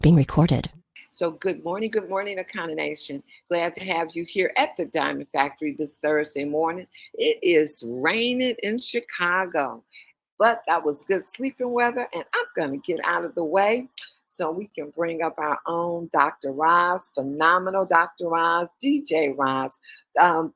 Being recorded. So good morning, Akana Nation. Glad to have you here at the Diamond Factory this Thursday morning. It is raining in Chicago, but that was good sleeping weather, and I'm going to get out of the way so we can bring up our own Dr. Roz, phenomenal Dr. Roz, DJ Roz, um,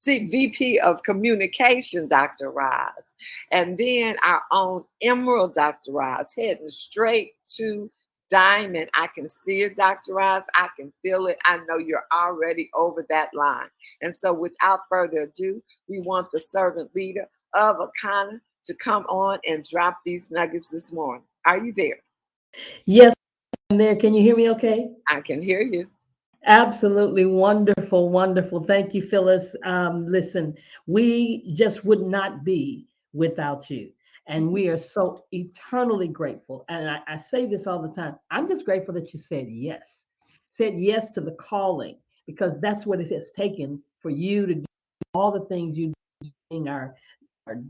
VP of Communication, Dr. Roz, and then our own Emerald, Dr. Roz, heading straight to Diamond. I can see it, Dr. Roz. I can feel it. I know you're already over that line. And so, without further ado, we want the servant leader of Akana to come on and drop these nuggets this morning. Are you there? Yes, I'm there. Can you hear me okay? I can hear you. Absolutely wonderful, wonderful. Thank you, Phyllis. Listen, we just would not be without you. And we are so eternally grateful. And I say this all the time. I'm just grateful that you said yes to the calling, because that's what it has taken for you to do all the things you do, being our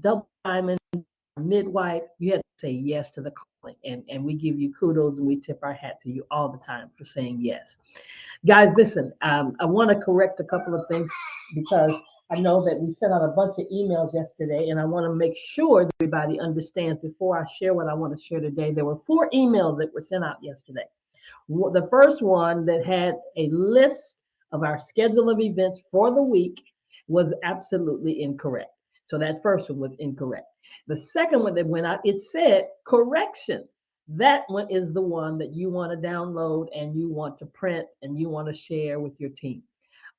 double diamond midwife. You had to say yes to the calling. And we give you kudos and we tip our hat to you all the time for saying yes. Guys, listen, I want to correct a couple of things, because I know that we sent out a bunch of emails yesterday, and I want to make sure that everybody understands before I share what I want to share today. There were 4 emails that were sent out yesterday. The first one that had a list of our schedule of events for the week was absolutely incorrect. So that first one was incorrect. The second one that went out, it said correction. That one is the one that you want to download and you want to print and you want to share with your team.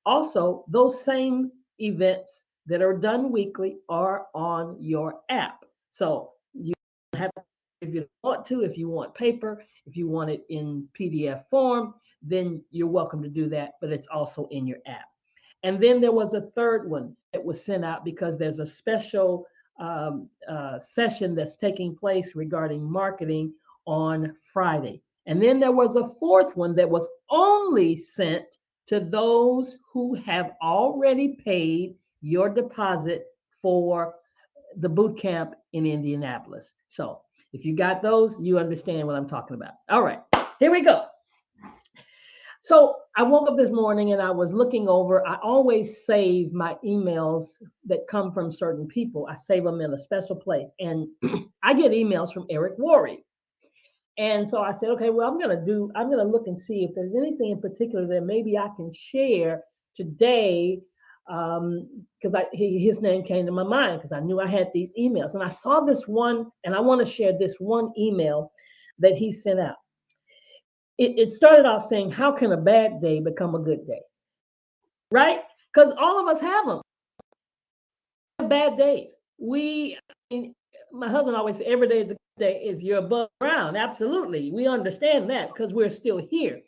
Also, those same events that are done weekly are on your app. So you have, if you want to, if you want paper, if you want it in PDF form, then you're welcome to do that, but it's also in your app. And then there was a third one that was sent out because there's a special session that's taking place regarding marketing on Friday. And then there was a fourth one that was only sent to those who have already paid your deposit for the boot camp in Indianapolis. So if you got those, you understand what I'm talking about. All right, here we go. So I woke up this morning and I was looking over. I always save my emails that come from certain people. I save them in a special place. And I get emails from Eric Worre. And so I said, okay, well, I'm going to look and see if there's anything in particular that maybe I can share today. Because his name came to my mind because I knew I had these emails. And I saw this one, and I want to share this one email that he sent out. It started off saying, how can a bad day become a good day? Right? Because all of us have them. Bad days. My husband always said, every day is a good day if you're above ground. Absolutely. We understand that because we're still here.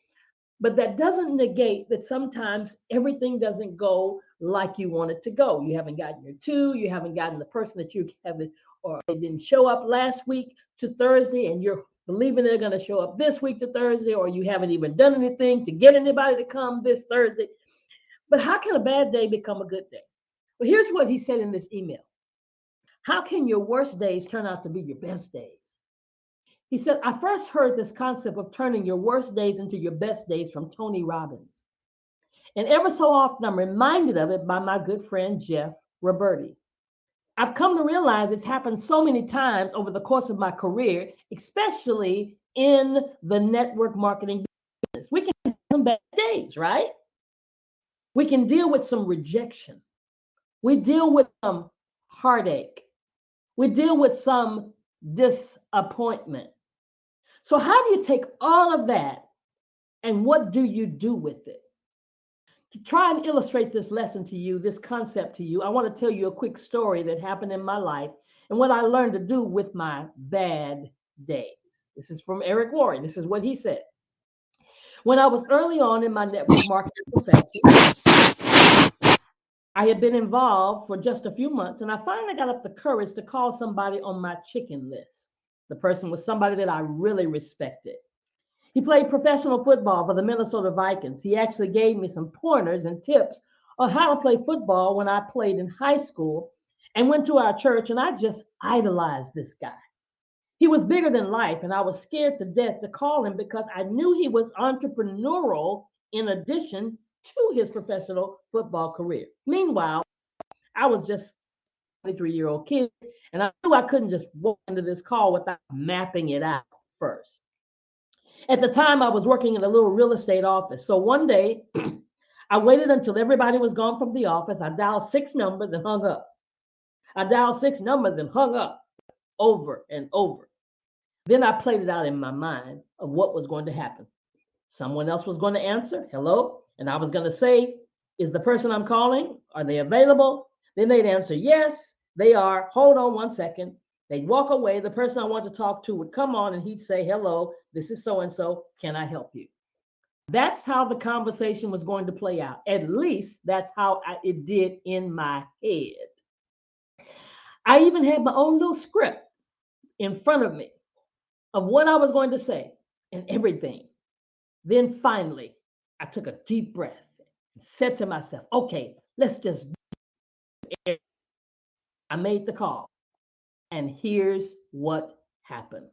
But that doesn't negate that sometimes everything doesn't go like you want it to go. You haven't gotten your 2, you haven't gotten the person that you haven't, or they didn't show up last week to Thursday, and you're believing they're going to show up this week to Thursday, or you haven't even done anything to get anybody to come this Thursday. But how can a bad day become a good day? Well, here's what he said in this email. How can your worst days turn out to be your best days? He said, I first heard this concept of turning your worst days into your best days from Tony Robbins. And ever so often, I'm reminded of it by my good friend, Jeff Roberti. I've come to realize it's happened so many times over the course of my career, especially in the network marketing business. We can have some bad days, right? We can deal with some rejection. We deal with some heartache. We deal with some disappointment. So how do you take all of that and what do you do with it? To try and illustrate this lesson to you, this concept to you, I want to tell you a quick story that happened in my life and what I learned to do with my bad days. This is from Eric Worre. This is what he said. When I was early on in my network marketing profession, I had been involved for just a few months, and I finally got up the courage to call somebody on my chicken list. The person was somebody that I really respected. He played professional football for the Minnesota Vikings. He actually gave me some pointers and tips on how to play football when I played in high school and went to our church, and I just idolized this guy. He was bigger than life, and I was scared to death to call him because I knew he was entrepreneurial in addition to his professional football career. Meanwhile, I was just a 23-year-old kid, and I knew I couldn't just walk into this call without mapping it out first. At the time, I was working in a little real estate office. So one day, I waited until everybody was gone from the office. I dialed 6 numbers and hung up. I dialed 6 numbers and hung up over and over. Then I played it out in my mind of what was going to happen. Someone else was going to answer, hello, and I was going to say, is the person I'm calling, are they available? Then they'd answer, yes, they are. Hold on one second. They'd walk away. The person I wanted to talk to would come on and he'd say, hello, this is so-and-so. Can I help you? That's how the conversation was going to play out. At least that's how it did in my head. I even had my own little script in front of me of what I was going to say and everything. Then finally, I took a deep breath and said to myself, okay, let's just do it. I made the call. And here's what happened.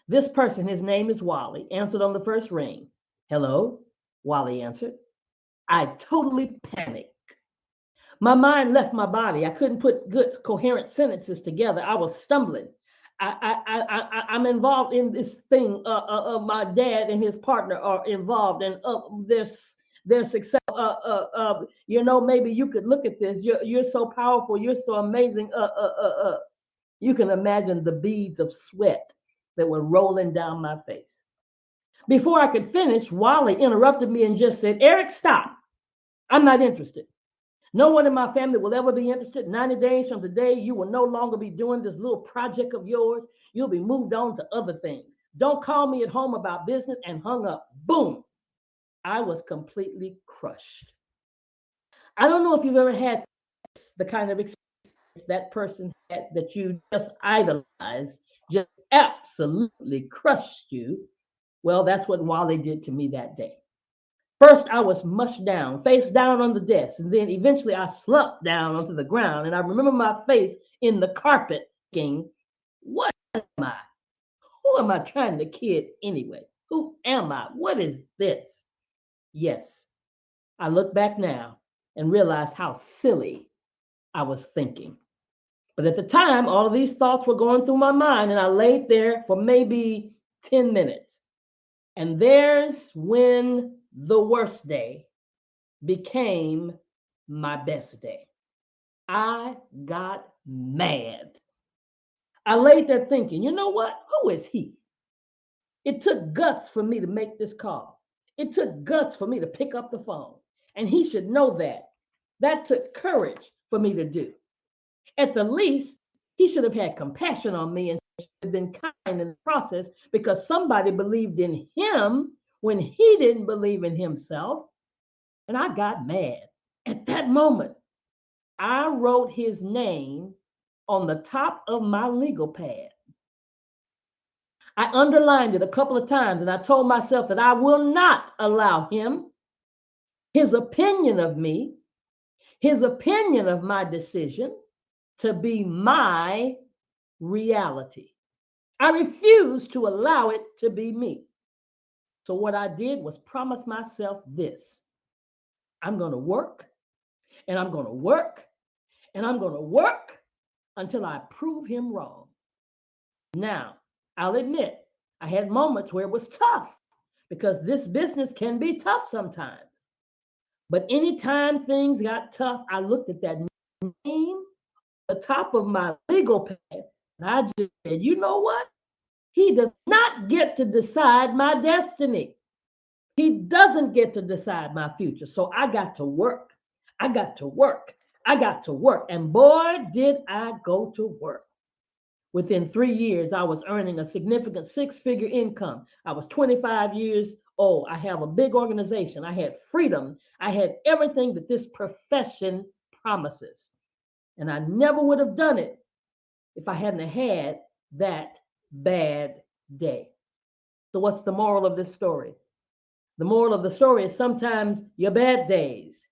This person, his name is Wally, answered on the first ring. Hello, Wally answered. I totally panicked. My mind left my body. I couldn't put good, coherent sentences together. I was stumbling. I'm involved in this thing. My dad and his partner are involved, and their success. Maybe you could look at this. You're so powerful. You're so amazing. You can imagine the beads of sweat that were rolling down my face. Before I could finish, Wally interrupted me and just said, Eric, stop. I'm not interested. No one in my family will ever be interested. 90 days from today, you will no longer be doing this little project of yours. You'll be moved on to other things. Don't call me at home about business, and hung up. Boom. I was completely crushed. I don't know if you've ever had the kind of experience that person had that you just idolized, just absolutely crushed you. Well, that's what Wally did to me that day. First, I was mushed down, face down on the desk, and then eventually I slumped down onto the ground. And I remember my face in the carpet thinking, what am I? Who am I trying to kid anyway? Who am I? What is this? Yes, I look back now and realize how silly I was thinking. But at the time, all of these thoughts were going through my mind, and I laid there for maybe 10 minutes. And there's when the worst day became my best day. I got mad. I laid there thinking, you know what? Who is he? It took guts for me to make this call. It took guts for me to pick up the phone. And he should know that. That took courage for me to do. At the least, he should have had compassion on me and should have been kind in the process, because somebody believed in him when he didn't believe in himself. And I got mad. At that moment, I wrote his name on the top of my legal pad. I underlined it a couple of times, and I told myself that I will not allow him, his opinion of me, his opinion of my decision, to be my reality. I refuse to allow it to be me. So what I did was promise myself this: I'm going to work, and I'm going to work, and I'm going to work until I prove him wrong. Now, I'll admit, I had moments where it was tough, because this business can be tough sometimes. But anytime things got tough, I looked at that name at the top of my legal pad, and I just said, you know what? He does not get to decide my destiny. He doesn't get to decide my future. So I got to work. I got to work. I got to work. And boy, did I go to work. Within 3 years, I was earning a significant 6-figure income. I was 25 years old. I have a big organization. I had freedom. I had everything that this profession promises. And I never would have done it if I hadn't had that bad day. So what's the moral of this story? The moral of the story is sometimes your bad days,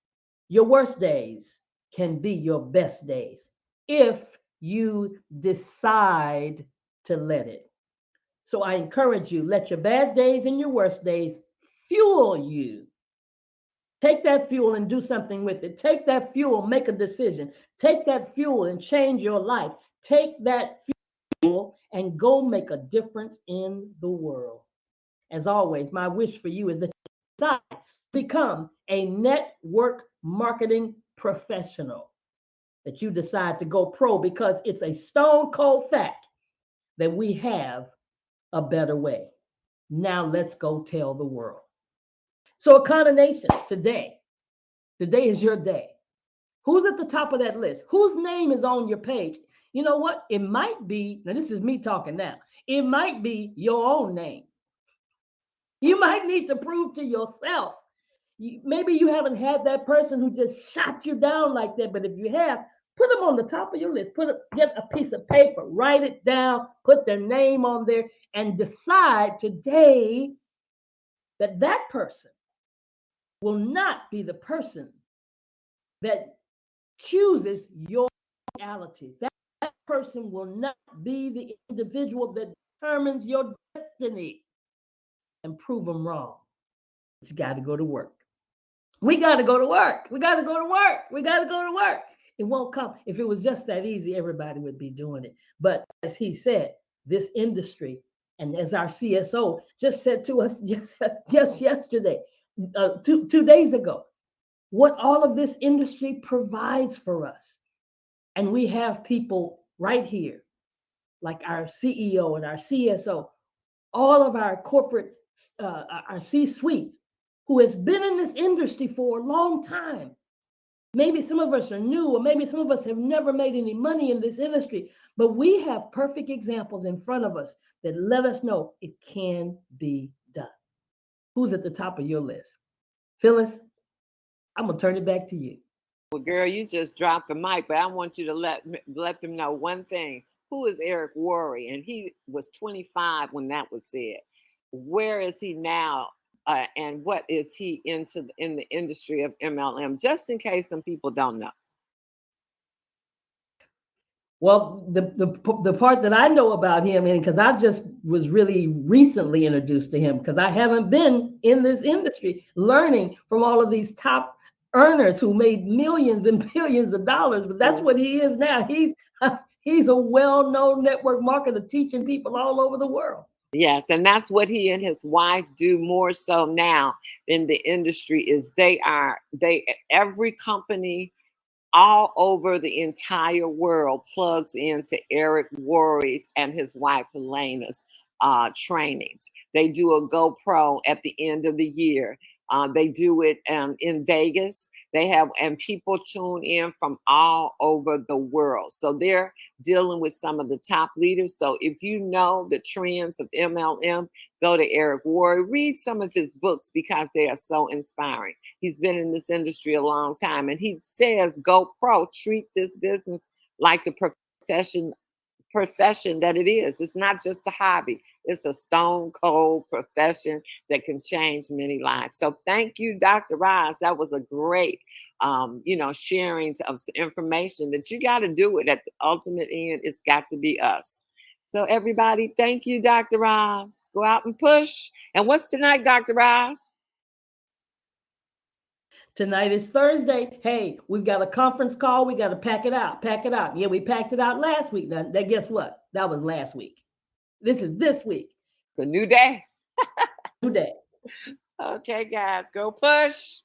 your worst days, can be your best days if you decide to let it. So I encourage you, let your bad days and your worst days fuel you. Take that fuel and do something with it. Take that fuel, make a decision. Take that fuel and change your life. Take that fuel and go make a difference in the world. As always, my wish for you is that you decide to become a network marketing professional, that you decide to go pro, because it's a stone cold fact that we have a better way. Now let's go tell the world. So, Akana Nation, today is your day. Who's at the top of that list? Whose name is on your page? You know what? It might be, now this is me talking now, it might be your own name. You might need to prove to yourself. Maybe you haven't had that person who just shot you down like that, but if you have, put them on the top of your list. Get a piece of paper, write it down, put their name on there, and decide today that that person will not be the person that chooses your reality. That person will not be the individual that determines your destiny. And prove them wrong. But you got to go to work. We got to go to work. We got to go to work. We got to go to work. It won't come. If it was just that easy, everybody would be doing it. But as he said, this industry, and as our CSO just said to us just yesterday, 2 days ago, what all of this industry provides for us. And we have people right here, like our CEO and our CSO, all of our corporate, our C-suite, who has been in this industry for a long time. Maybe some of us are new, or maybe some of us have never made any money in this industry, but we have perfect examples in front of us that let us know it can be done. Who's at the top of your list? Phyllis, I'm going to turn it back to you. Well, girl, you just dropped the mic, but I want you to let them know one thing. Who is Eric Worre? And he was 25 when that was said. Where is he now? And what is he in the industry of MLM? Just in case some people don't know. Well, the part that I know about him, and because I just was really recently introduced to him, because I haven't been in this industry learning from all of these top earners who made millions and billions of dollars, but that's what he is now. He's a well-known network marketer teaching people all over the world. Yes, and that's what he and his wife do more so now in the industry. Is every company all over the entire world plugs into Eric Worre and his wife Helena's trainings. They do a GoPro at the end of the year. They do it in Vegas. And people tune in from all over the world. So they're dealing with some of the top leaders. So if you know the trends of MLM, go to Eric Worre, read some of his books because they are so inspiring. He's been in this industry a long time, and he says, go pro, treat this business like the profession that it is. It's not just a hobby. It's a stone cold profession that can change many lives. So thank you, Dr. Roz. That was a great, sharing of information that you got to do it at the ultimate end. It's got to be us. So everybody, thank you, Dr. Roz. Go out and push. And what's tonight, Dr. Roz? Tonight is Thursday. Hey, we've got a conference call. We got to pack it out. Yeah, we packed it out last week. Now, guess what? That was last week. This is this week. It's a new day. New day. Okay, guys, go push.